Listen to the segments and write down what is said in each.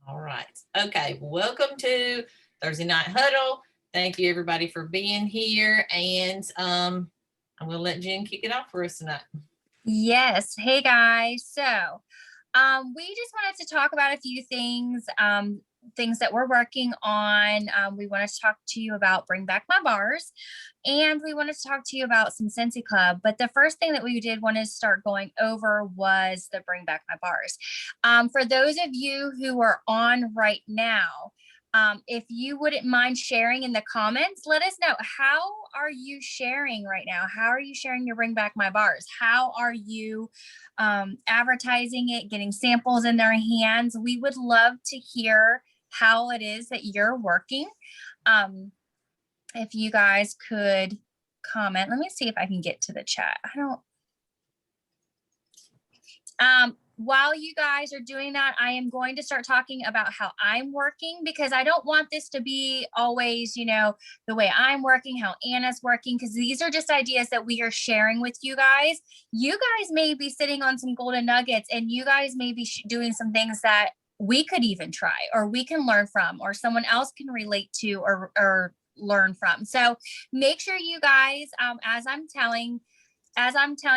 All right. Okay. Welcome to Thursday Night Huddle. Thank you everybody for being here. And I'm gonna let Jen kick it off for us tonight. Yes. Hey guys. We just wanted to talk about a few things, things that we're working on. We wanted to talk to you about Bring Back My Bars, and we wanted to talk to you about some Scentsy Club. But the first thing that we did want to start going over was the Bring Back My Bars. For those of you who are on right now, if you wouldn't mind sharing in the comments, let us know, how are you sharing right now? How are you sharing your Bring Back My Bars? How are you advertising it, getting samples in their hands? We would love to hear how it is that you're working. If you guys could comment, let me see if I can get to the chat. While you guys are doing that, I am going to start talking about how I'm working, because I don't want this to be always, the way I'm working, how Anna's working, because these are just ideas that we are sharing with you guys. You guys may be sitting on some golden nuggets, and you guys may be doing some things that we could even try, or we can learn from, or someone else can relate to, or learn from. So make sure you guys, as I'm telling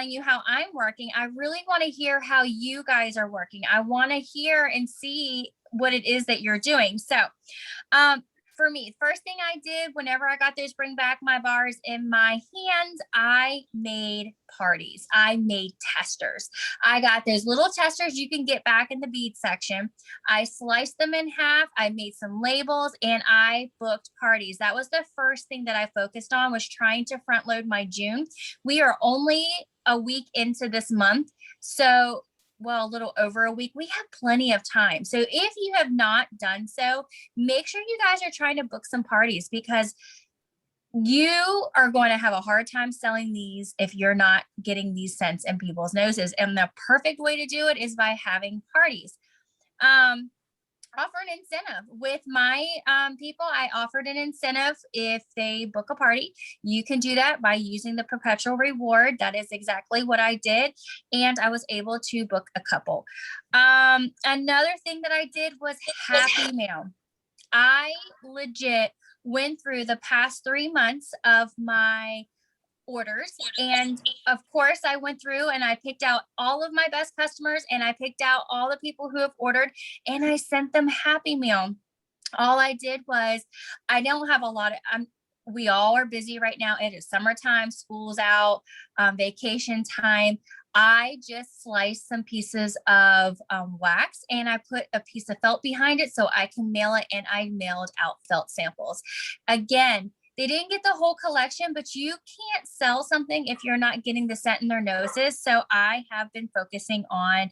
you how I'm working, I really want to hear how you guys are working. I want to hear and see what it is that you're doing. So, for me, first thing I did whenever I got those Bring Back My Bars in my hands, I made parties. I made testers. I got those little testers you can get back in the bead section. I sliced them in half. I made some labels, and I booked parties. That was the first thing that I focused on, was trying to front load my June. We are only a week into this month. So, well, a little over a week. We have plenty of time. So if you have not done so, make sure you guys are trying to book some parties, because you are going to have a hard time selling these if you're not getting these scents in people's noses. And the perfect way to do it is by having parties. Offer an incentive with my people. I offered an incentive if they book a party. You can do that by using the perpetual reward. That is exactly what I did, and I was able to book a couple. Another thing that I did was Happy Mail. I legit went through the past 3 months of my orders, and of course I went through and I picked out all of my best customers, and I picked out all the people who have ordered, and I sent them Happy Meal. All I did was, I don't have a lot of, we all are busy right now. It is summertime, school's out, vacation time. I just sliced some pieces of wax, and I put a piece of felt behind it so I can mail it, and I mailed out felt samples. Again, they didn't get the whole collection, but you can't sell something if you're not getting the scent in their noses. So I have been focusing on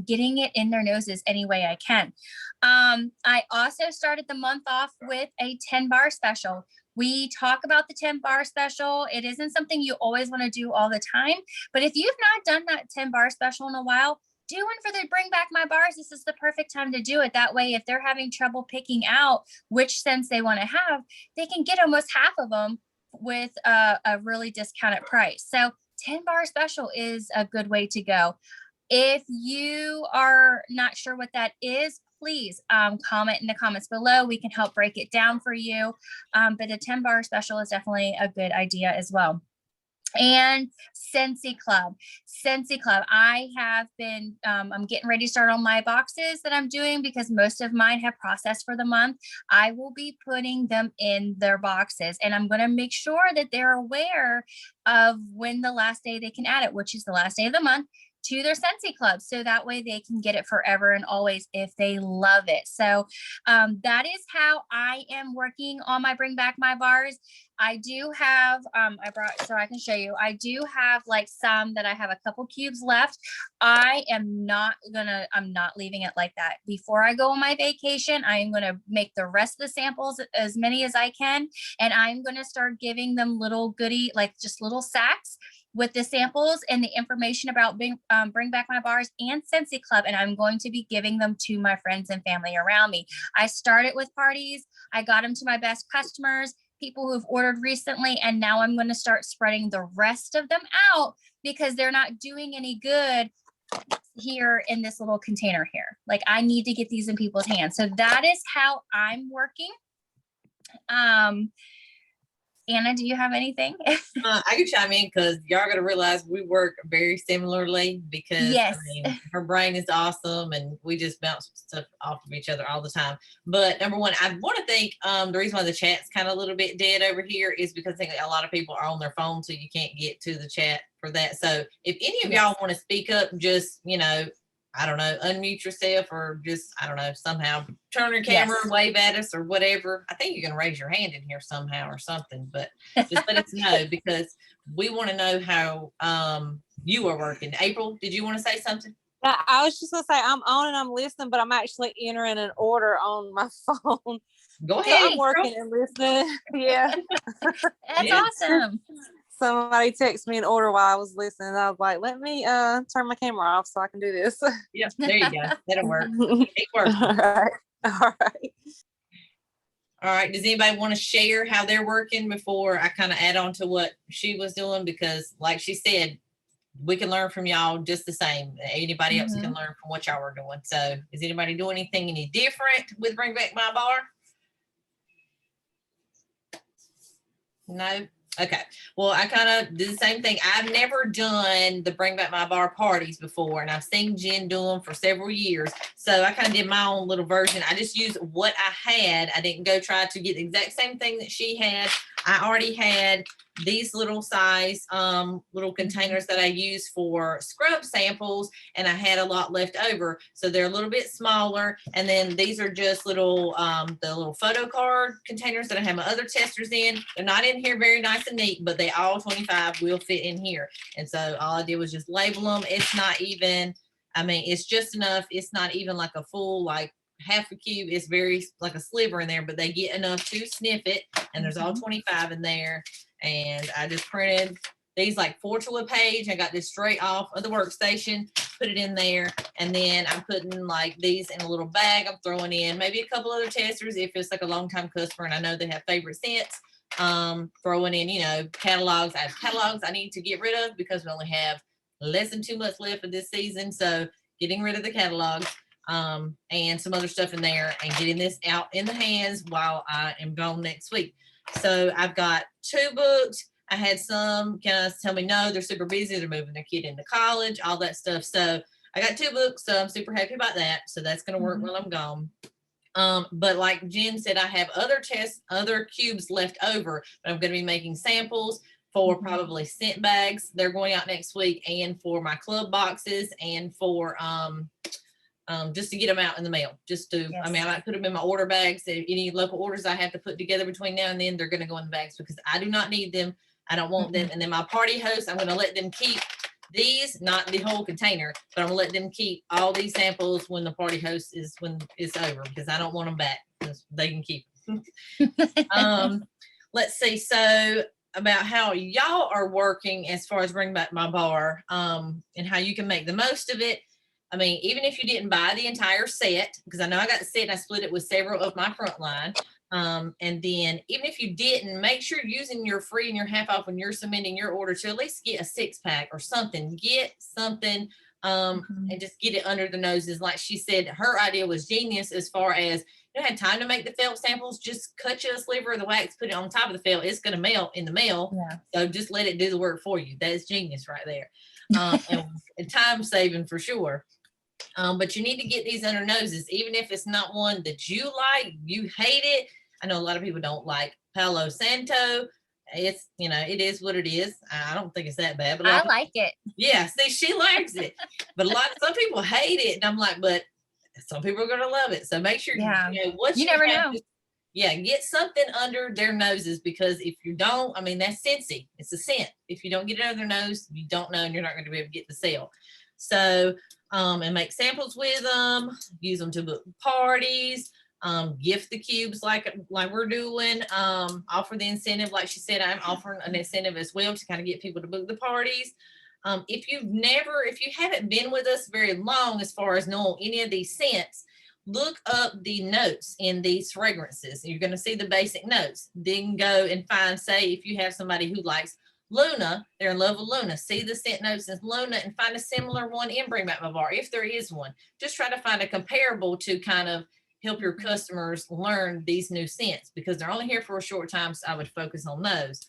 getting it in their noses any way I can. I also started the month off with a 10 bar special. We talk about the 10 bar special. It isn't something you always want to do all the time, but if you've not done that 10 bar special in a while, do one for the Bring Back My Bars. This is the perfect time to do it. That way, if they're having trouble picking out which scents they want to have, they can get almost half of them with a really discounted price. So 10 bar special is a good way to go. If you are not sure what that is, please comment in the comments below. We can help break it down for you. But a 10 bar special is definitely a good idea as well. And Scentsy Club. I have been, I'm getting ready to start on my boxes that I'm doing, because most of mine have processed for the month. I will be putting them in their boxes, and I'm going to make sure that they're aware of when the last day they can add it, which is the last day of the month, to their Scentsy Club. So that way they can get it forever and always if they love it. So that is how I am working on my Bring Back My Bars. I do have, I brought, so I can show you, I do have like some that I have a couple cubes left. I'm not leaving it like that. Before I go on my vacation, I'm going to make the rest of the samples, as many as I can. And I'm going to start giving them little goodie, like just little sacks with the samples and the information about Bring Back My Bars and Scentsy Club. And I'm going to be giving them to my friends and family around me. I started with parties. I got them to my best customers, people who've ordered recently, and now I'm going to start spreading the rest of them out, because they're not doing any good here in this little container here. Like I need to get these in people's hands. So that is how I'm working. Anna, do you have anything? I can chime in because y'all got to realize we work very similarly because Yes. her brain is awesome and we just bounce stuff off of each other all the time. But number one, I want to think the reason why the chat's kind of a little bit dead over here is because I think a lot of people are on their phone, so you can't get to the chat for that. So if any of y'all want to speak up, just, I don't know, unmute yourself or just, I don't know, somehow turn your camera, wave at us or whatever. I think you can raise your hand in here somehow or something, but just let us know because we want to know how you are working. April, did you want to say something? I was just going to say I'm on and I'm listening, but I'm actually entering an order on my phone. Go ahead. So I'm working and listening. Yeah. That's awesome. Somebody texted me an order while I was listening. I was like, let me turn my camera off so I can do this. Yeah, there you go. That'll work. It works. All right. All right. Does anybody want to share how they're working before I kind of add on to what she was doing? Because like she said, we can learn from y'all just the same. Anybody else can learn from what y'all are doing. So is anybody doing anything any different with Bring Back My Bar? No? Okay. Well, I kind of did the same thing. I've never done the Bring Back My Bar parties before, and I've seen Jen do them for several years. So I kind of did my own little version. I just used what I had. I didn't go try to get the exact same thing that she had. I already had these little size little containers that I use for scrub samples, and I had a lot left over, so they're a little bit smaller. And then these are just little the little photo card containers that I have my other testers in. They're not in here very nice and neat, but they all 25 will fit in here. And so all I did was just label them. It's not even, I mean, it's just enough. It's not even like a full like half a cube. It's very like a sliver in there, but they get enough to sniff it. And there's all 25 in there. And I just printed these like 4 to a page. I got this straight off of the workstation, put it in there. And then I'm putting like these in a little bag. I'm throwing in maybe a couple other testers if it's like a long time customer and I know they have favorite scents. Throwing in, catalogs. I have catalogs I need to get rid of because we only have less than 2 months left of this season. So getting rid of the catalogs. And some other stuff in there and getting this out in the hands while I am gone next week. So I've got 2 books. I had some tell me no, they're super busy. They're moving their kid into college, all that stuff. So I got 2 books. So I'm super happy about that. So that's going to work while I'm gone. But like Jen said, I have other cubes left over, but I'm going to be making samples for probably scent bags. They're going out next week, and for my club boxes, and for just to get them out in the mail. I might put them in my order bags. Any local orders I have to put together between now and then, they're going to go in the bags because I do not need them. I don't want them. And then my party hosts, I'm going to let them keep these, not the whole container, but I'm going to let them keep all these samples when the party host when it's over, because I don't want them back. They can keep them. Let's see. So about how y'all are working as far as Bring Back My Bar, and how you can make the most of it. I mean, even if you didn't buy the entire set, because I know I got the set and I split it with several of my frontline. And then even if you didn't, make sure you're using your free and your half off when you're submitting your order to at least get a 6-pack or something. Get something and just get it under the noses. Like she said, her idea was genius as far as you don't have time to make the felt samples. Just cut you a sliver of the wax, put it on top of the felt. It's going to melt in the mail. Yeah. So just let it do the work for you. That is genius right there. And time saving for sure. But you need to get these under noses, even if it's not one that you like, you hate it. I know a lot of people don't like Palo Santo. It's, it is what it is. I don't think it's that bad. But I like it. Yeah, see, she likes it. But some people hate it. And I'm like, but some people are going to love it. So make sure, what you never know. Get something under their noses, because if you don't, I mean, that's Scentsy. It's a scent. If you don't get it under their nose, you don't know, and you're not going to be able to get the sale. So, and make samples with them, use them to book parties, gift the cubes like we're doing, offer the incentive. Like she said, I'm offering an incentive as well to kind of get people to book the parties. If you haven't been with us very long as far as knowing any of these scents, look up the notes in these fragrances. You're going to see the basic notes. Then go and find, say, if you have somebody who likes Luna, they're in love with Luna. See the scent notes in Luna and find a similar one in Bring Back My Bar, if there is one. Just try to find a comparable to kind of help your customers learn these new scents, because they're only here for a short time, so I would focus on those.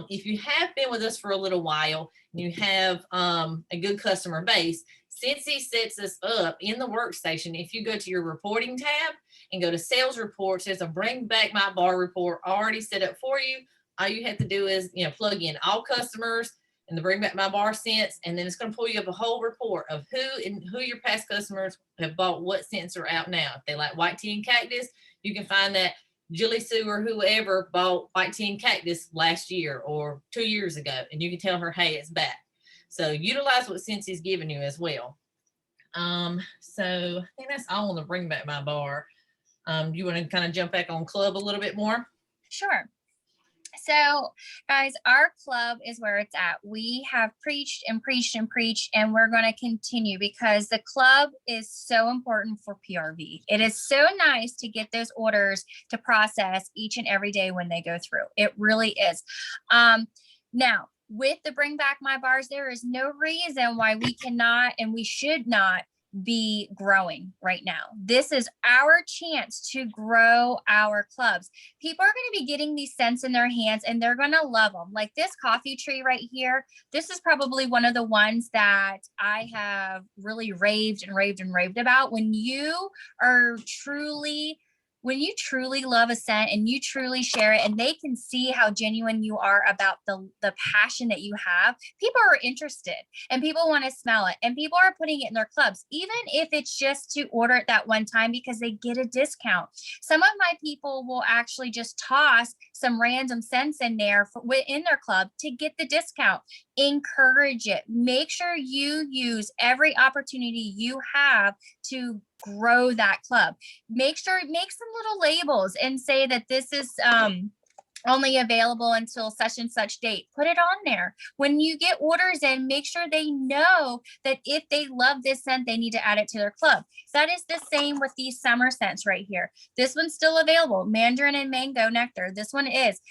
If you have been with us for a little while and you have a good customer base, Cincy sets us up in the workstation. If you go to your reporting tab and go to sales reports, there's a Bring Back My Bar report already set up for you. All you have to do is, plug in all customers and the Bring Back My Bar scents, and then it's going to pull you up a whole report of who your past customers have bought, what scents are out now. If they like white tea and cactus, you can find that Julie Sue or whoever bought white tea and cactus last year or 2 years ago, and you can tell her, hey, it's back. So utilize what Cincy's giving you as well. So I think that's all on the Bring Back My Bar. You want to kind of jump back on club a little bit more? Sure. So guys, our club is where it's at. We have preached and preached and preached, and we're going to continue because the club is so important for PRV. It is so nice to get those orders to process each and every day when they go through. It really is. Now, with the Bring Back My Bars, there is no reason why we cannot and we should not be growing right now. This is our chance to grow our clubs. People are going to be getting these scents in their hands and they're going to love them. Like this coffee tree right here. This is probably one of the ones that I have really raved and raved and raved about. When you truly love a scent and you truly share it and they can see how genuine you are about the passion that you have, people are interested and people want to smell it and people are putting it in their clubs, even if it's just to order it that one time because they get a discount. Some of my people will actually just toss some random scents in there in their club to get the discount. Encourage it. Make sure you use every opportunity you have to grow that club. Make sure, make some little labels and say that this is only available until such and such date. Put it on there. When you get orders in, make sure they know that if they love this scent, they need to add it to their club. That is the same with these summer scents right here. This one's still available. Mandarin and mango nectar. This one is.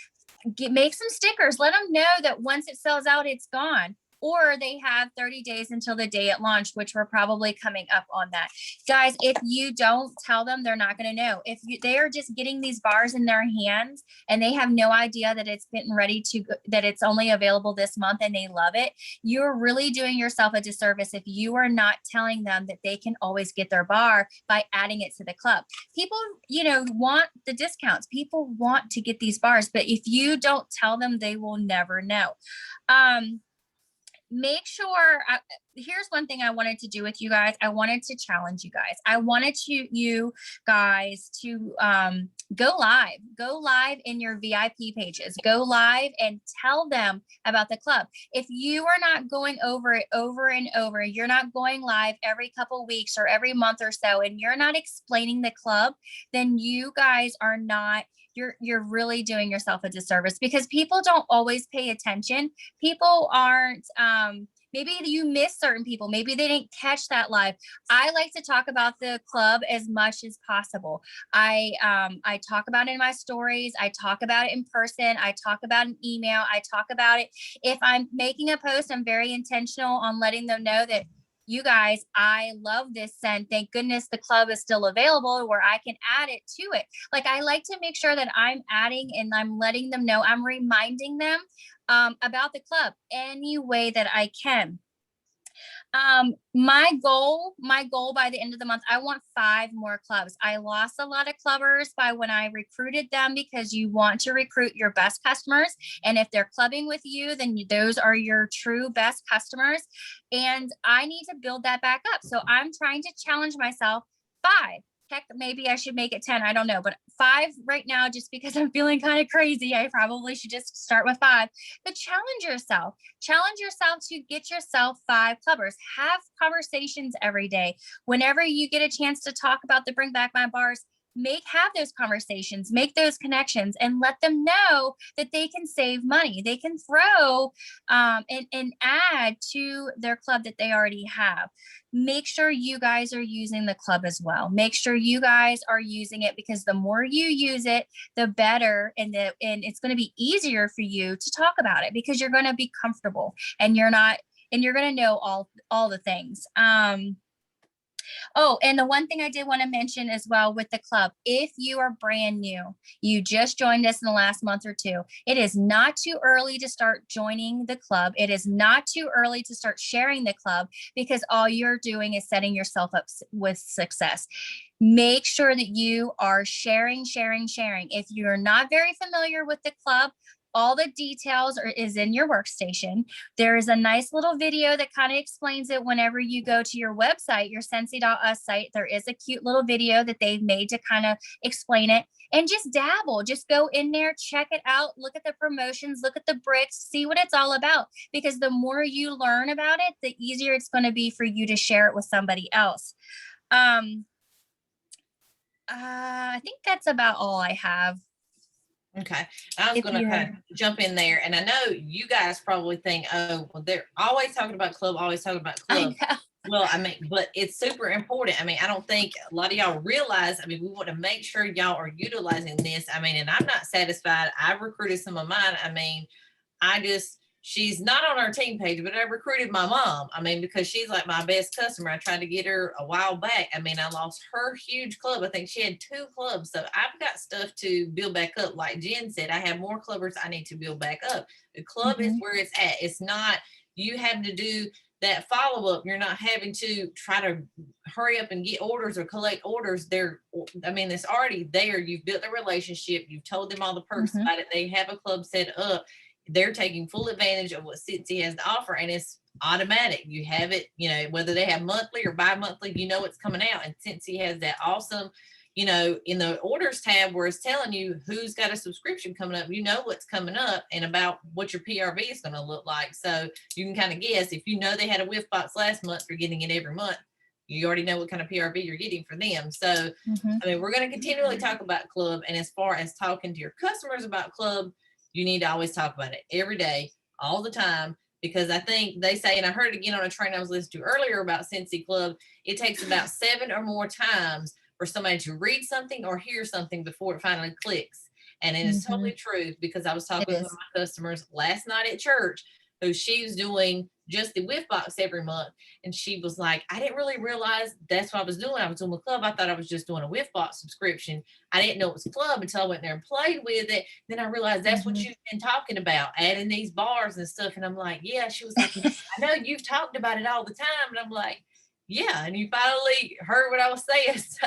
Make some stickers. Let them know that once it sells out, it's gone. Or they have 30 days until the day it launched, which we're probably coming up on that. Guys, if you don't tell them, they're not going to know. If they are just getting these bars in their hands and they have no idea that it's getting ready to, that it's only available this month and they love it, you're really doing yourself a disservice if you are not telling them that they can always get their bar by adding it to the club. People, want the discounts. People want to get these bars, but if you don't tell them, they will never know. Make sure, here's one thing I wanted to do with you guys. I wanted to challenge you guys. I wanted you guys to go live in your VIP pages, go live and tell them about the club. If you are not going over it over and over, you're not going live every couple weeks or every month or so, and you're not explaining the club, then you guys are not, you're really doing yourself a disservice because people don't always pay attention. People aren't, maybe you miss certain people. Maybe they didn't catch that live. I like to talk about the club as much as possible. I talk about it in my stories. I talk about it in person. I talk about an email. I talk about it. If I'm making a post, I'm very intentional on letting them know that, you guys, I love this scent. Thank goodness the club is still available where I can add it to it. Like I like to make sure that I'm adding and I'm letting them know, I'm reminding them about the club any way that I can. My goal by the end of the month, I want 5 more clubs. I lost a lot of clubbers by when I recruited them because you want to recruit your best customers. And if they're clubbing with you, then those are your true best customers. And I need to build that back up. So I'm trying to challenge myself. 5. Heck, maybe I should make it 10. I don't know, but 5 right now, just because I'm feeling kind of crazy. I probably should just start with 5, but challenge yourself to get yourself 5 clubbers. Have conversations every day. Whenever you get a chance to talk about the Bring Back My Bars, have those conversations, make those connections, and let them know that they can save money. They can throw and add to their club that they already have. Make sure you guys are using the club as well. Make sure you guys are using it, because the more you use it, the better, and it's going to be easier for you to talk about it, because you're going to be comfortable, and you're going to know all the things. Oh, and the one thing I did want to mention as well with the club, if you are brand new, you just joined us in the last month or two, it is not too early to start joining the club. It is not too early to start sharing the club, because all you're doing is setting yourself up with success. Make sure that you are sharing. If you're not very familiar with the club, all the details is in your workstation. There is a nice little video that kind of explains it whenever you go to your website, your Scentsy.us site. There is a cute little video that they've made to kind of explain it, and just dabble. Just go in there, check it out, look at the promotions, look at the bricks, see what it's all about. Because the more you learn about it, the easier it's going to be for you to share it with somebody else. I think that's about all I have. Okay. I was going to kind of jump in there, and I know you guys probably think, oh, well, they're always talking about club, always talking about club. Well, I mean, but it's super important. I mean, I don't think a lot of y'all realize, I mean, we want to make sure y'all are utilizing this. I mean, and I'm not satisfied. I've recruited some of mine. I mean, she's not on our team page, but I recruited my mom. I mean, because she's like my best customer. I tried to get her a while back. I mean, I lost her huge club. I think she had 2 clubs. So I've got stuff to build back up. Like Jen said, I have more clubbers I need to build back up. The club is where it's at. It's not you having to do that follow-up. You're not having to try to hurry up and get orders or collect orders. I mean, it's already there. You've built a relationship. You've told them all the perks about it. They have a club set up. They're taking full advantage of what Scentsy has to offer, and it's automatic. You have it, whether they have monthly or bi-monthly, it's coming out. And Scentsy has that awesome, in the orders tab where it's telling you who's got a subscription coming up, what's coming up and about what your PRV is going to look like. So you can kind of guess. If they had a whiff box last month, you're getting it every month. You already know what kind of PRV you're getting for them. So, I mean, we're going to continually talk about club. And as far as talking to your customers about club, you need to always talk about it every day, all the time, because I think they say, and I heard it again on a train I was listening to earlier about Scentsy Club, it takes about 7 or more times for somebody to read something or hear something before it finally clicks. And it is totally true, because I was talking with my customers last night at church, who she was doing just the whiff box every month. And she was like, I didn't really realize that's what I was doing. I was doing the club. I thought I was just doing a whiff box subscription. I didn't know it was a club until I went there and played with it. Then I realized that's what you've been talking about, adding these bars and stuff. And I'm like, yeah. She was like, I know you've talked about it all the time. And I'm like, yeah. And you finally heard what I was saying. So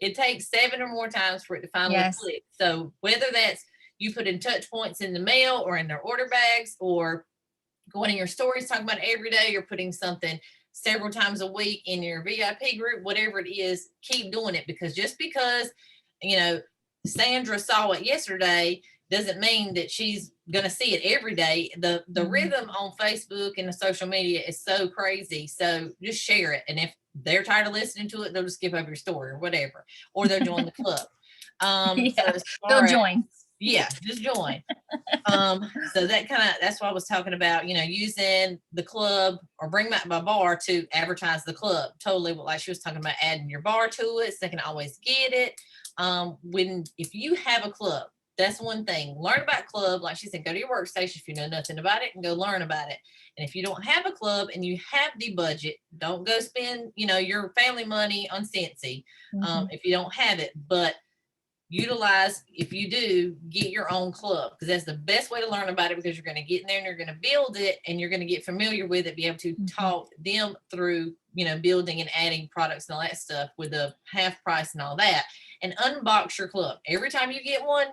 it takes 7 or more times for it to finally click. So whether that's you put in touch points in the mail or in their order bags, or going in your stories, talking about it every day, you're putting something several times a week in your VIP group, whatever it is, keep doing it. Because just because, Sandra saw it yesterday doesn't mean that she's going to see it every day. The rhythm on Facebook and the social media is so crazy. So just share it. And if they're tired of listening to it, they'll just skip over your story or whatever, or they'll join the club. They'll join. Yeah, just join. So that's what I was talking about, using the club or Bring Back My Bar to advertise the club. Totally, like she was talking about, adding your bar to it so they can always get it. If you have a club, that's one thing. Learn about club. Like she said, go to your workstation if you know nothing about it and go learn about it. And if you don't have a club and you have the budget, don't go spend, your family money on Scentsy if you don't have it. But utilize, if you do, get your own club, because that's the best way to learn about it, because you're going to get in there and you're going to build it and you're going to get familiar with it, be able to talk them through, building and adding products and all that stuff with the half price and all that, and unbox your club. Every time you get one,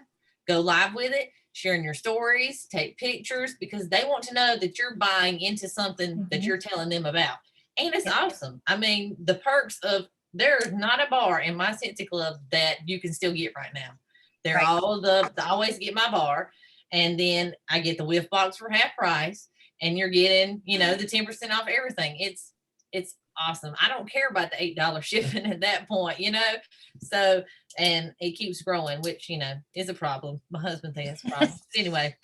go live with it, sharing your stories, take pictures, because they want to know that you're buying into something that you're telling them about. And it's awesome. I mean, the perks of, there's not a bar in my Scentsy Club that you can still get right now. They're all I always get my bar, and then I get the whiff box for half price, and you're getting, the 10% off everything. It's awesome. I don't care about the $8 shipping at that point, you know? So, and it keeps growing, which, you know, is a problem. My husband thinks it's a problem. Anyway.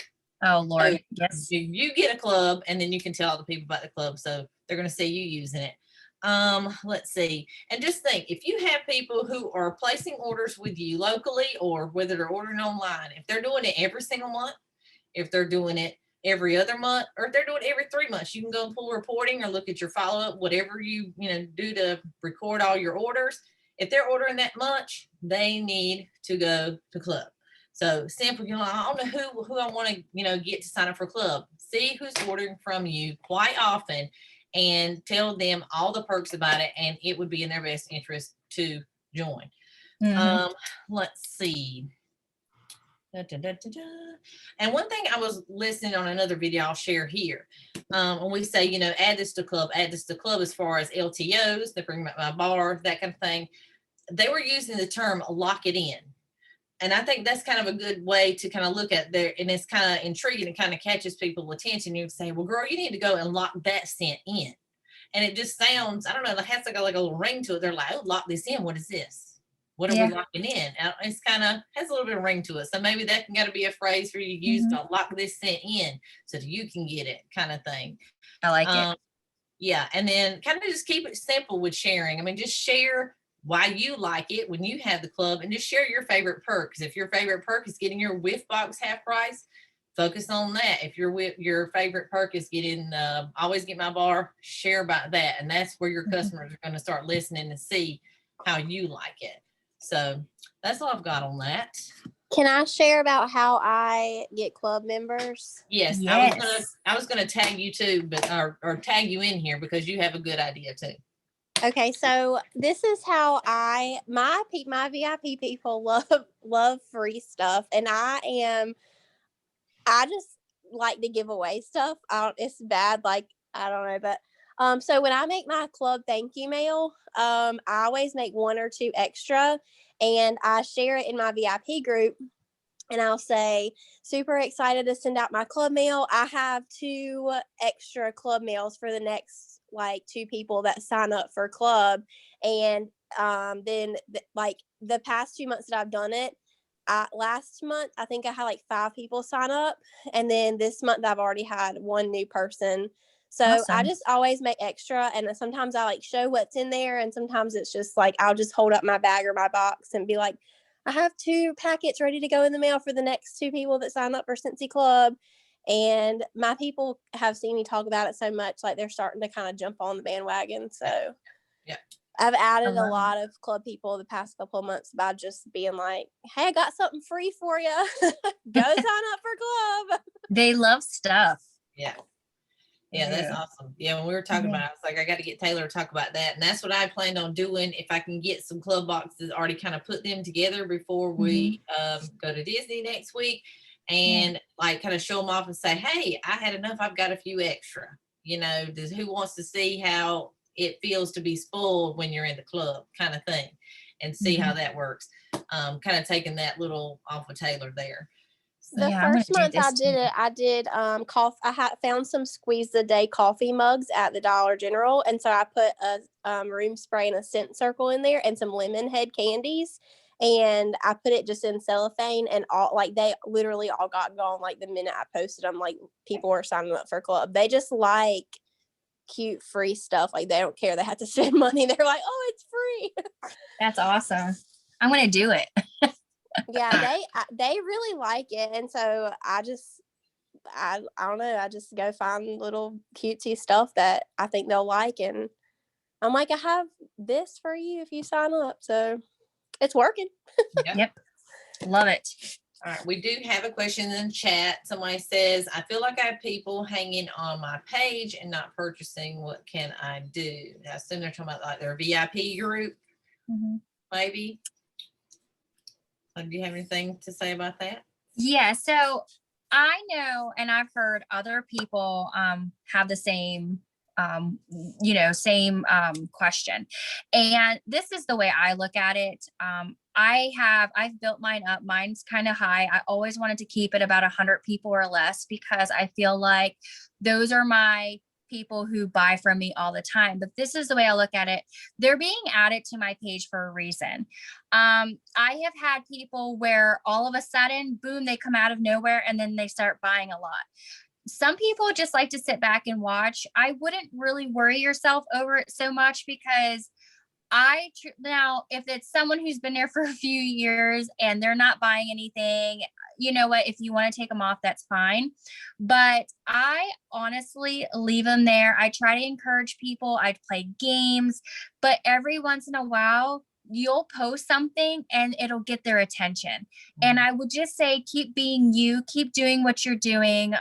Oh Lord, So yes. you get a club and then you can tell other people about the club. So they're going to see you using it. Let's see. And just think, if you have people who are placing orders with you locally or whether they're ordering online, if they're doing it every single month, if they're doing it every other month, or if they're doing it every 3 months, you can go and pull reporting or look at your follow-up, whatever you do to record all your orders. If they're ordering that much, they need to go to club. So simple, I don't know who I want to, get to sign up for club. See who's ordering from you quite often and tell them all the perks about it, and it would be in their best interest to join. Let's see. And one thing I was listening on another video I'll share here. When we say, add this to club as far as LTOs, they bring my bar, that kind of thing. They were using the term lock it in. And I think that's kind of a good way to kind of look at there. And it's kind of intriguing and kind of catches people's attention. You say, well, girl, you need to go and lock that scent in. And it just sounds, I don't know, it has like a little ring to it. They're like, oh, lock this in. What is this? What are we locking in? It's kind of has a little bit of ring to it. So maybe that can got to be a phrase for you to use to lock this scent in so that you can get it, kind of thing. I like it. Yeah. And then kind of just keep it simple with sharing. I mean, just share why you like it when you have the club, and just share your favorite perk. Because if your favorite perk is getting your whiff box half price, focus on that. If your favorite perk is getting always get my bar, share about that. And that's where your customers are going to start listening and see how you like it. So that's all I've got on that. Can I share about how I get club members? Yes. I was gonna tag you too, but or tag you in here because you have a good idea too. Okay, so this is how my VIP people love free stuff, and I just like to give away stuff. It's bad, like I don't know, but so when I make my club thank you mail, I always make 1 or 2 extra, and I share it in my VIP group. And I'll say, super excited to send out my club mail. I have 2 extra club mails for the next 2 people that sign up for club. And then the past 2 months that I've done it, last month, I think I had 5 people sign up. And then this month I've already had 1 new person. So awesome. I just always make extra. And sometimes I show what's in there. And sometimes it's just I'll just hold up my bag or my box and be like, I have 2 packets ready to go in the mail for the next 2 people that sign up for Cincy Club. And my people have seen me talk about it so much, they're starting to kind of jump on the bandwagon. So yeah, I've added a lot of club people the past couple of months by just being like, hey, I got something free for you. Go sign up for club. They love stuff. Yeah. Yeah, that's awesome. Yeah, when we were talking about it, I was like, I got to get Taylor to talk about that. And that's what I planned on doing. If I can get some club boxes, already kind of put them together before we go to Disney next week, and kind of show them off and say, hey, I had enough. I've got a few extra. Who wants to see how it feels to be spoiled when you're in the club, kind of thing, and see how that works. Kind of taking that little off of Taylor there. The first month I did it, I did coffee. I found some squeeze the day coffee mugs at the Dollar General, and so I put a room spray and a scent circle in there and some lemon head candies, and I put it just in cellophane, and all they literally all got gone the minute I posted them. People were signing up for club. They just like cute free stuff. They don't care they have to spend money. They're like, oh, it's free. That's awesome. I'm gonna do it. Yeah, they really like it, and so I don't know, I just go find little cutesy stuff that I think they'll like, and I'm like, I have this for you if you sign up, so it's working. Yep, love it. All right, we do have a question in the chat. Somebody says, I feel like I have people hanging on my page and not purchasing. What can I do? I assume they're talking about their VIP group, maybe. Do you have anything to say about that? Yeah, so I know, and I've heard other people have the same question. And this is the way I look at it. I've built mine up. Mine's kind of high. I always wanted to keep it about 100 people or less because I feel like those are my people who buy from me all the time, but this is the way I look at it. They're being added to my page for a reason. I have had people where all of a sudden, boom, they come out of nowhere and then they start buying a lot. Some people just like to sit back and watch. I wouldn't really worry yourself over it so much, because now, if it's someone who's been there for a few years and they're not buying anything, you know what, if you want to take them off, that's fine. But I honestly leave them there. I try to encourage people. I play games, but every once in a while, you'll post something and it'll get their attention. And I would just say, keep being you, keep doing what you're doing.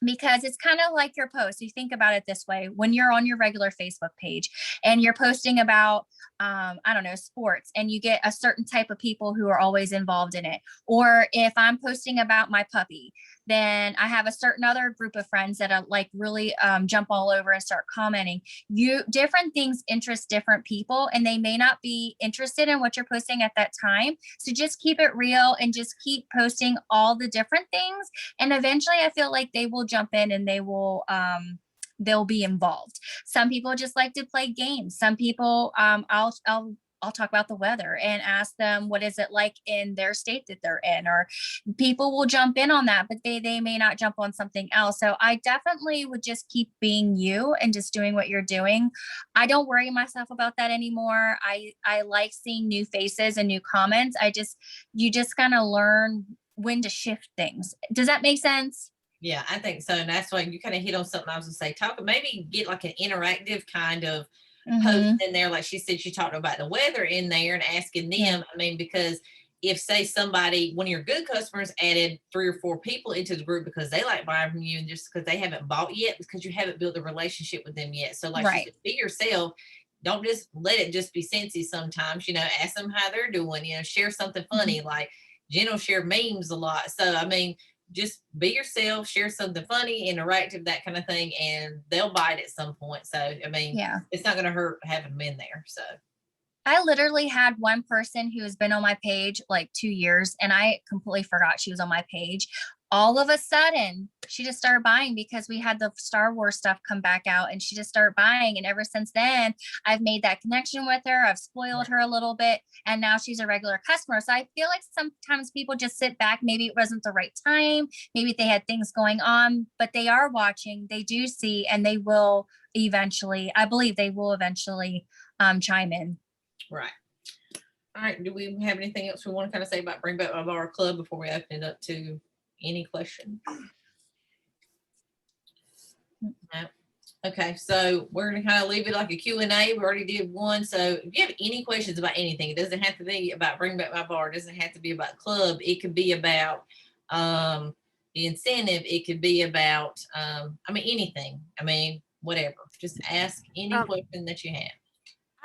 Because it's kind of like your post. You think about it this way: when you're on your regular Facebook page and you're posting about, I don't know, sports, and you get a certain type of people who are always involved in it. Or if I'm posting about my puppy, then I have a certain other group of friends that are like really jump all over and start commenting. Different things interest different people, and they may not be interested in what you're posting at that time. So just keep it real and just keep posting all the different things. And eventually I feel like they will jump in and they'll be involved. Some people just like to play games. Some people, I'll talk about the weather and ask them, what is it like in their state that they're in? Or people will jump in on that, but they may not jump on something else. So I definitely would just keep being you and just doing what you're doing. I don't worry myself about that anymore. I like seeing new faces and new comments. You just kind of learn when to shift things. Does that make sense? Yeah, I think so. And that's why you kind of hit on something I was gonna say. Maybe get like an interactive kind of post in there. Like she said, she talked about the weather in there and asking them. Yeah. I mean, because if say one of your good customers added 3 or 4 people into the group because they like buying from you, and just because they haven't bought yet, because you haven't built a relationship with them yet. So like she said, be yourself. Don't just let it just be Cincy sometimes, ask them how they're doing, share something funny. Like Jen will share memes a lot. So, I mean, just be yourself, share something funny, interactive, that kind of thing, and they'll bite at some point. So, I mean, it's not going to hurt having them in there. So I literally had one person who has been on my page like 2 years, and I completely forgot she was on my page. All of a sudden, she just started buying because we had the Star Wars stuff come back out, and she just started buying. And ever since then, I've made that connection with her. I've spoiled her a little bit, and now she's a regular customer. So I feel like sometimes people just sit back. Maybe it wasn't the right time. Maybe they had things going on, but they are watching. They do see, and they will eventually, I believe they will eventually chime in. Right. All right. Do we have anything else we want to kind of say about Bring Back My Bar Club before we open it up to any questions? No. Okay, so we're going to kind of leave it like a Q&A. We already did one. So if you have any questions about anything, it doesn't have to be about Bring Back My Bar. It doesn't have to be about club. It could be about the incentive. It could be about, anything. Whatever. Just ask any question that you have.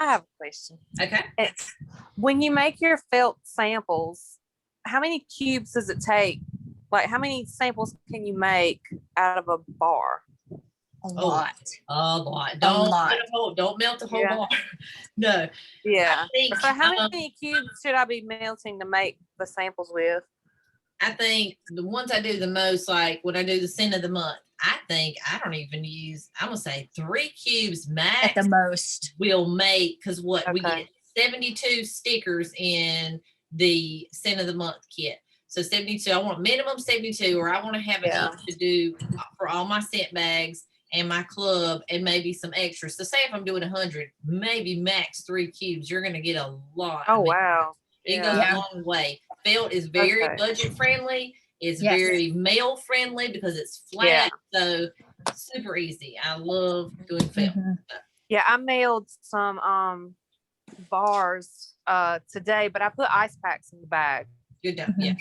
I have a question. Okay. When you make your felt samples, how many cubes does it take? Like, how many samples can you make out of a bar? A lot. Don't melt the whole bar. No. Yeah. Think, so how many cubes should I be melting to make the samples with? I think the ones I do the most, like when I do the scent of the month, I think I don't even use, I'm going to say 3 cubes max. At the most. We'll make, because we get 72 stickers in the scent of the month kit. So 72, I want minimum 72, or I want to have enough to do for all my scent bags and my club and maybe some extras. So say if I'm doing 100, maybe max 3 cubes, you're going to get a lot. Oh, wow. It goes a long way. Felt is very budget friendly. It's very male friendly because it's flat. So super easy. I love doing felt. Yeah, I mailed some bars today, but I put ice packs in the bag. Good job. Yeah.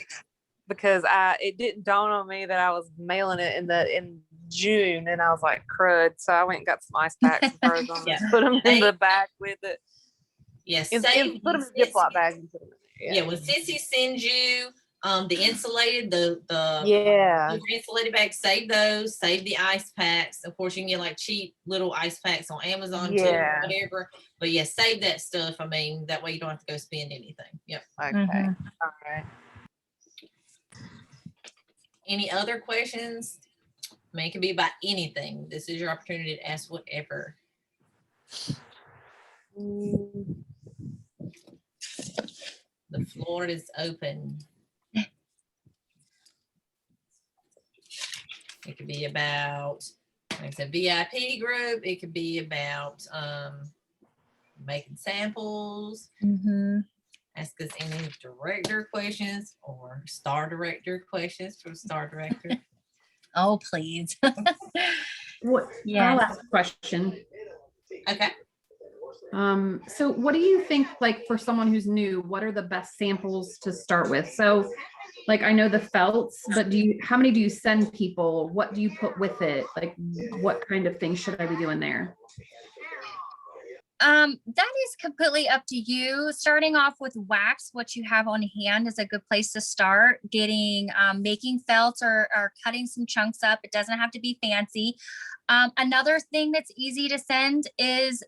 Because it didn't dawn on me that I was mailing it in June, and I was like, crud. So I went and got some ice packs and froze them and put them in the bag with it. Yes. Put them in a Ziploc bag and put them in there. When Cincy sends you the insulated, the insulated bags, save those, save the ice packs. Of course, you can get like cheap little ice packs on Amazon too, or whatever. But save that stuff. That way you don't have to go spend anything. Yep. Okay. All right. Any other questions? I mean, it can be about anything. This is your opportunity to ask whatever. The floor is open. It could be about, like I said, VIP group. It could be about making samples. Ask us any director questions or star director questions for star director. Oh, please. What? Yeah. I'll ask a question. Okay. So what do you think, like for someone who's new, what are the best samples to start with? So like, I know the felts, but how many do you send people? What do you put with it? Like, what kind of things should I be doing there? That is completely up to you. Starting off with wax, what you have on hand is a good place to start. Getting making felts or cutting some chunks up. It doesn't have to be fancy. Another thing that's easy to send is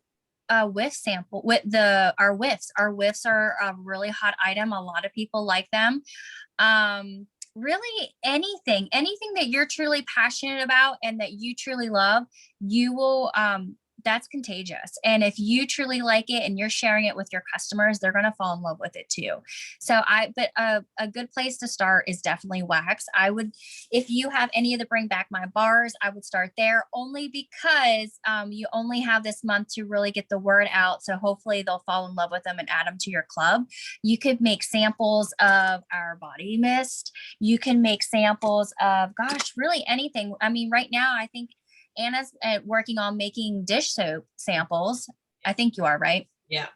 a whiff sample with our whiffs. Our whiffs are a really hot item. A lot of people like them. Really anything that you're truly passionate about and that you truly love, you will that's contagious. And if you truly like it and you're sharing it with your customers, they're going to fall in love with it too. So but a good place to start is definitely wax. I would, if you have any of the Bring Back My bars, I would start there only because you only have this month to really get the word out. So hopefully they'll fall in love with them and add them to your club. You could make samples of our body mist. You can make samples of, gosh, really anything. I mean, right now, I think Anna's working on making dish soap samples. I think you are, right? Yeah.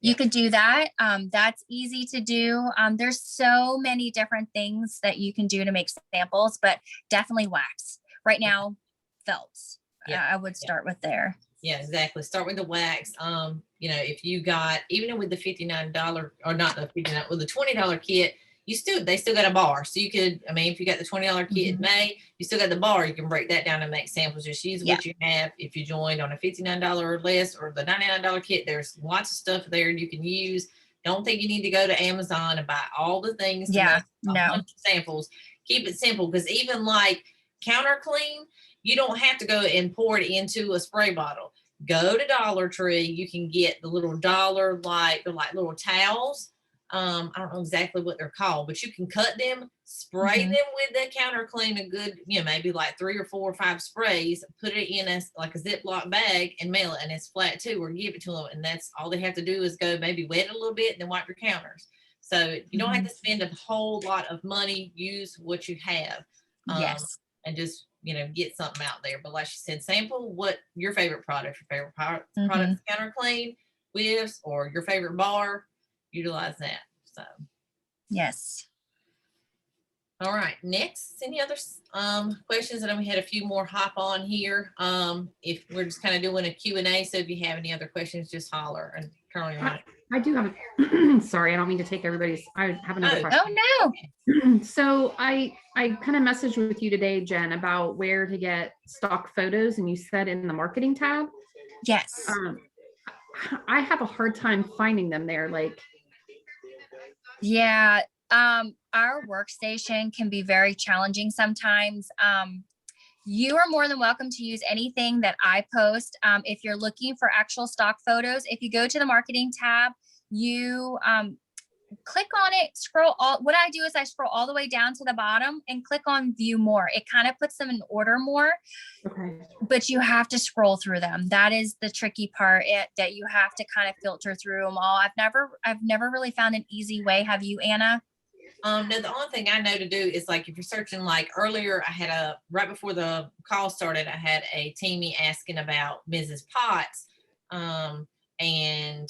You could do that. That's easy to do. There's so many different things that you can do to make samples, but definitely wax. Right now, felts. Yeah. I would start with there. Yeah, exactly. Start with the wax. You know, if you got, even with the $59 or not the $59, with the $20 kit, they still got a bar. So you could, I mean, if you got the $20 kit May, you still got the bar. You can break that down and make samples. Just use what you have. If you joined on a $59 or less, or the $99 kit, there's lots of stuff there you can use. Don't think you need to go to Amazon and buy all the things to make a bunch of samples. Keep it simple, because even like counter clean, you don't have to go and pour it into a spray bottle. Go to Dollar Tree. You can get the little dollar, they're like little towels. I don't know exactly what they're called, but you can cut them, spray them with the counter clean, a good, maybe like 3 or 4 or 5 sprays, put it in like a Ziploc bag and mail it, and it's flat too, or give it to them. And that's all they have to do is go maybe wet it a little bit and then wipe your counters. So you don't have to spend a whole lot of money. Use what you have. And just, get something out there. But like she said, sample what your favorite product, product counter clean, whiffs, or your favorite bar. Utilize that. So yes. All right, next, any other questions? And then we had a few more hop on here. If we're just kind of doing a Q&A, so if you have any other questions, just holler. And Curly, I do have a sorry, I don't mean to take everybody's. I have another question. Oh no. So I kind of messaged with you today, Jen, about where to get stock photos, and you said in the marketing tab. Yes. I have a hard time finding them there. Like, yeah, our workstation can be very challenging sometimes. You are more than welcome to use anything that I post. If you're looking for actual stock photos, if you go to the marketing tab, you click on it, what I do is I scroll all the way down to the bottom and click on view more. It kind of puts them in order more, but you have to scroll through them. That is the tricky part, that you have to kind of filter through them all. I've never really found an easy way. Have you, Anna? No, the only thing I know to do is, like, if you're searching, like earlier, I had right before the call started, I had a teamie asking about Mrs. Potts, and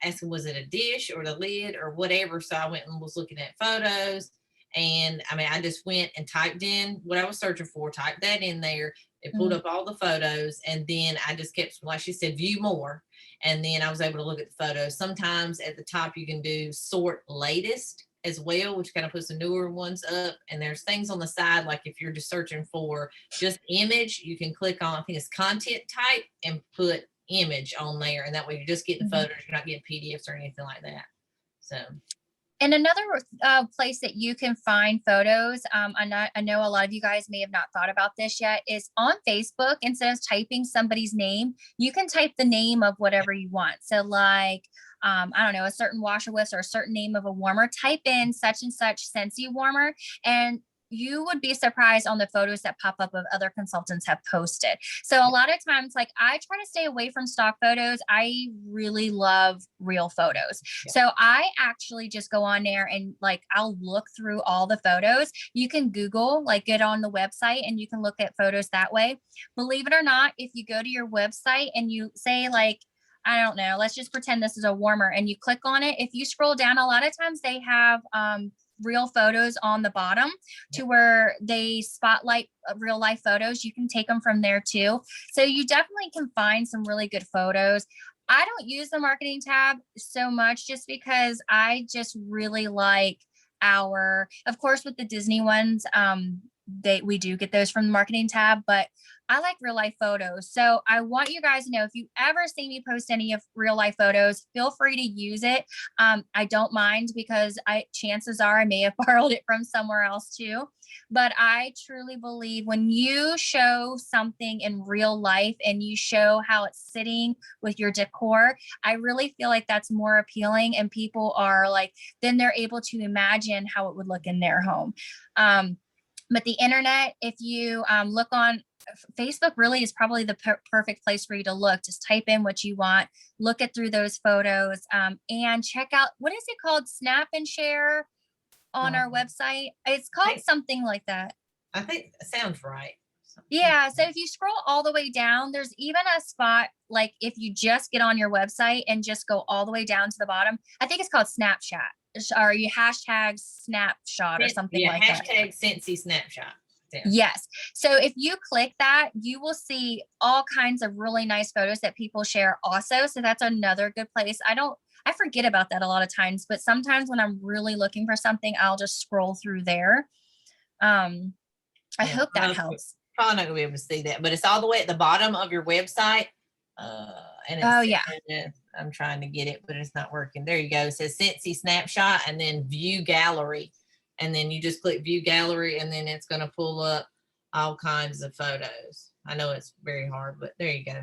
asking, was it a dish or the lid or whatever? So I went and was looking at photos, and I mean, I just went and typed in what I was searching for, typed that in there. It pulled up all the photos, and then I just kept, like she said, view more. And then I was able to look at the photos. Sometimes at the top, you can do sort latest as well, which kind of puts the newer ones up. And there's things on the side, like if you're just searching for just image, you can click on, I think it's content type, and put image on there. And that way you're just getting photos. You're not getting PDFs or anything like that. So. And another place that you can find photos, I know a lot of you guys may have not thought about this yet, is on Facebook. Instead of typing somebody's name, you can type the name of whatever you want. So like, I don't know, a certain washer whisk or a certain name of a warmer, type in such and such Scentsy warmer, and you would be surprised on the photos that pop up of other consultants have posted. So a lot of times, like, I try to stay away from stock photos. I really love real photos. Yeah. So I actually just go on there and like, I'll look through all the photos. You can Google, like get on the website and you can look at photos that way. Believe it or not, if you go to your website and you say like, I don't know, let's just pretend this is a warmer and you click on it. If you scroll down, a lot of times they have, real photos on the bottom to where they spotlight real life photos. You can take them from there too. So you definitely can find some really good photos. I don't use the marketing tab so much just because I just really like of course, with the Disney ones, we do get those from the marketing tab, but I like real life photos. So I want you guys to know, if you ever see me post any of real life photos, feel free to use it. I don't mind because chances are I may have borrowed it from somewhere else too. But I truly believe when you show something in real life and you show how it's sitting with your decor, I really feel like that's more appealing, and people are like, then they're able to imagine how it would look in their home. But the internet, if you look on Facebook, really is probably the perfect place for you to look. Just type in what you want, look at through those photos, and check out, what is it called? Snap and share on our website. It's called something like that. I think it sounds right. Yeah. So if you scroll all the way down, there's even a spot, like if you just get on your website and just go all the way down to the bottom, I think it's called Snapchat, or you hashtag snapshot or something like that. Hashtag Scentsy snapshot. Yeah. Yes. So if you click that, you will see all kinds of really nice photos that people share also. So that's another good place. I forget about that a lot of times, but sometimes when I'm really looking for something, I'll just scroll through there. I hope that helps. Probably not gonna be able to see that, but it's all the way at the bottom of your website. And I'm trying to get it, but it's not working. There you go. It says Scentsy snapshot and then view gallery. And then you just click view gallery and then it's going to pull up all kinds of photos. I know it's very hard, but there you go.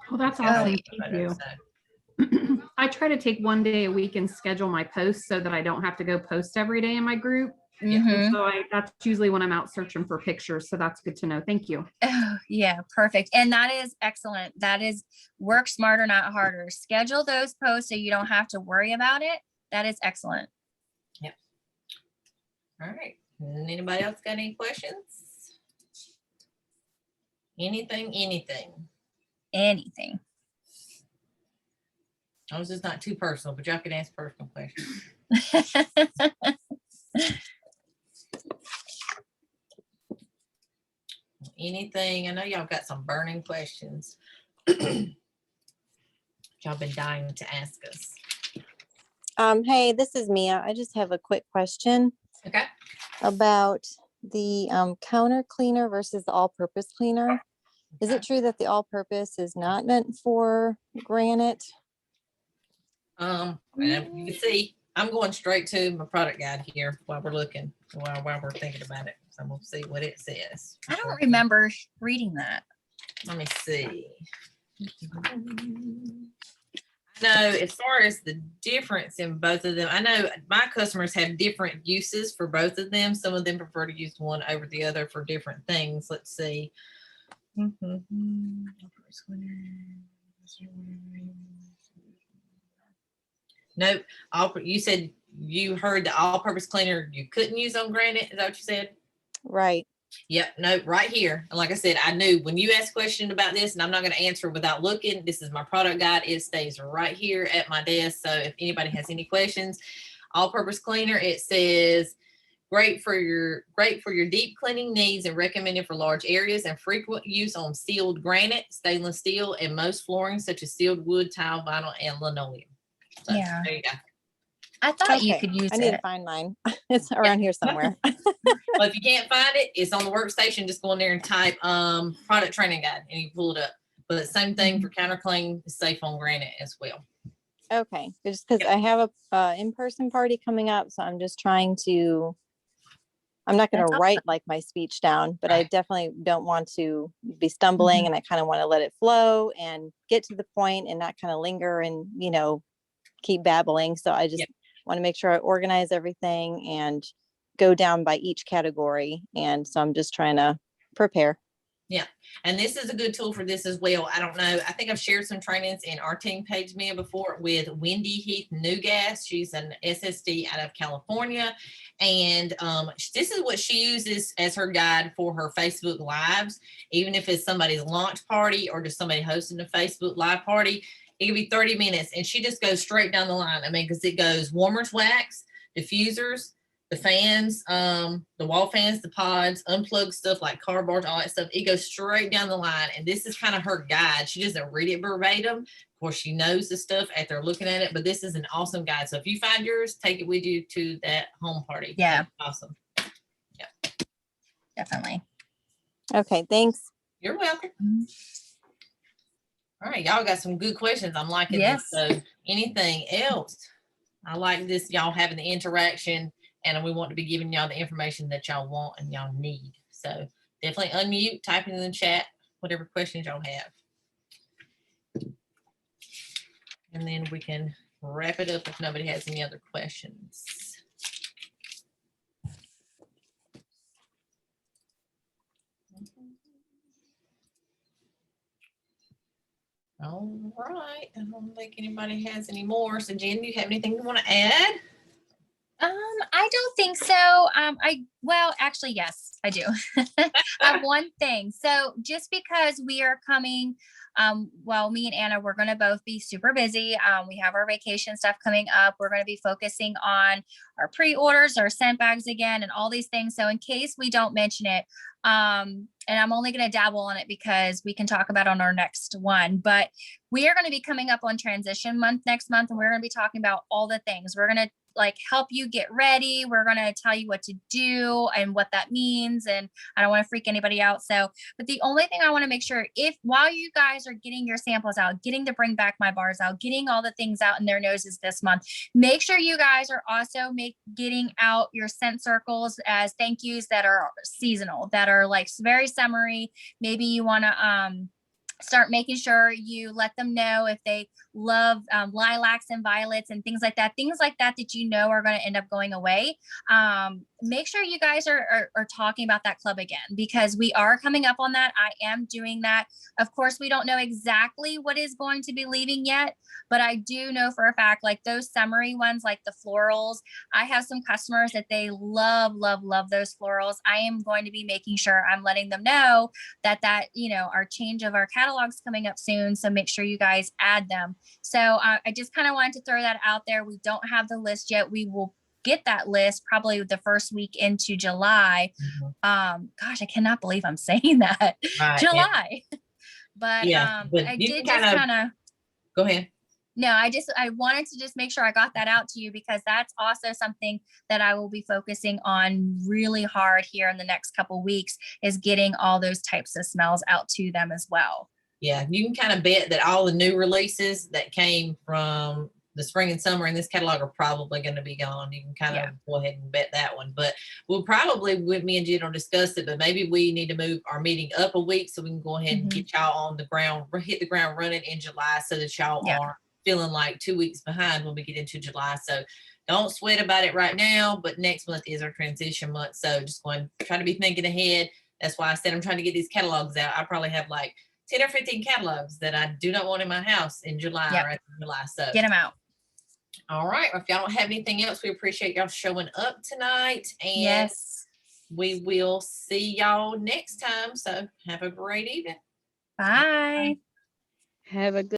Well, that's awesome. Thank you. I try to take one day a week and schedule my posts so that I don't have to go post every day in my group. Mm-hmm. So that's usually when I'm out searching for pictures. So that's good to know. Thank you. Oh, yeah, perfect. And that is excellent. That is work smarter, not harder. Schedule those posts so you don't have to worry about it. That is excellent. Yep. All right. Anybody else got any questions? Anything? I was just not too personal, but y'all can ask personal questions. Anything? I know y'all got some burning questions. Y'all been dying to ask us. Hey, this is Mia. I just have a quick question. Okay. About the counter cleaner versus the all-purpose cleaner. Is it true that the all-purpose is not meant for granite? You can see I'm going straight to my product guide here while we're looking, while we're thinking about it. So we'll see what it says. I don't remember reading that. Let me see. No, as far as the difference in both of them, I know my customers have different uses for both of them. Some of them prefer to use one over the other for different things. Let's see. Nope. You said you heard the all-purpose cleaner you couldn't use on granite. Is that what you said? Right. Yep. No, right here. And like I said, I knew when you asked a question about this, and I'm not going to answer without looking. This is my product guide. It stays right here at my desk. So if anybody has any questions, all-purpose cleaner, it says great for your deep cleaning needs and recommended for large areas and frequent use on sealed granite, stainless steel, and most flooring such as sealed wood, tile, vinyl, and linoleum. So, yeah. There you go. I thought you could use it. I need to find mine. It's around here somewhere. Well, if you can't find it, it's on the workstation. Just go in there and type product training guide and you pull it up. But same thing for counter clean, is safe on granite as well. Okay, just because I have a in-person party coming up, so I'm just trying to, I'm not going That's to write like my speech down, but I Right. definitely don't want to be stumbling, and I kind of want to let it flow and get to the point and not kind of linger and, keep babbling. So I just Yep. want to make sure I organize everything and go down by each category. And so I'm just trying to prepare. Yeah, and this is a good tool for this as well. I don't know. I think I've shared some trainings in our team page Mia before with Wendy Heath Newgas. She's an SSD out of California. And this is what she uses as her guide for her Facebook Lives. Even if it's somebody's launch party or just somebody hosting a Facebook Live party, it could be 30 minutes. And she just goes straight down the line. I mean, because it goes warmers, wax, diffusers, the fans, the wall fans, the pods, unplugged stuff like car bars, all that stuff. It goes straight down the line. And this is kind of her guide. She doesn't read it verbatim. Of course, she knows the stuff after looking at it, but this is an awesome guide. So if you find yours, take it with you to that home party. Yeah. Awesome. Yeah. Definitely. Okay, thanks. You're welcome. All right, y'all got some good questions. I'm liking Yes. this. So anything else? I like this, y'all having the interaction, and we want to be giving y'all the information that y'all want and y'all need. So definitely unmute, type it in the chat, whatever questions y'all have. And then we can wrap it up if nobody has any other questions. All right, I don't think anybody has any more. So Jen, do you have anything you want to add? I don't think so. Actually, yes, I do. I have one thing. So just because we are coming, me and Anna, we're going to both be super busy. We have our vacation stuff coming up. We're going to be focusing on our pre-orders, our scent bags again, and all these things. So in case we don't mention it, and I'm only going to dabble on it because we can talk about it on our next one, but we are going to be coming up on transition month next month, and we're going to be talking about all the things. We're going to help you get ready. We're going to tell you what to do and what that means. And I don't want to freak anybody out. So, but the only thing I want to make sure, if while you guys are getting your samples out, getting to bring back my bars out, getting all the things out in their noses this month, make sure you guys are also getting out your scent circles as thank yous that are seasonal, that are very summery. Maybe you want to, start making sure you let them know if they love lilacs and violets and things like that that are going to end up going away. Make sure you guys are talking about that club again, because we are coming up on that. I am doing that. Of course, we don't know exactly what is going to be leaving yet, but I do know for a fact, those summery ones, like the florals, I have some customers that they love those florals. I am going to be making sure I'm letting them know that our change of our catalog's coming up soon. So make sure you guys add them. So I just kind of wanted to throw that out there. We don't have the list yet. We will get that list probably the first week into July. Gosh, I cannot believe I'm saying that. Right, July. Yeah. But but I you did can just kind of go ahead. No, I wanted to just make sure I got that out to you, because that's also something that I will be focusing on really hard here in the next couple weeks, is getting all those types of smells out to them as well. Yeah, you can kind of bet that all the new releases that came from the spring and summer in this catalog are probably going to be gone. You can kind of go ahead and bet that one. But we'll probably, with me and Jen, will discuss it, but maybe we need to move our meeting up a week so we can go ahead and get y'all on the ground, hit the ground running in July, so that y'all aren't feeling like 2 weeks behind when we get into July. So don't sweat about it right now, but next month is our transition month. So just going to try to be thinking ahead. That's why I said I'm trying to get these catalogs out. I probably have 10 or 15 catalogs that I do not want in my house in July or after July. So get them out. All right. Well, if y'all don't have anything else, we appreciate y'all showing up tonight. And we will see y'all next time. So have a great evening. Bye. Have a good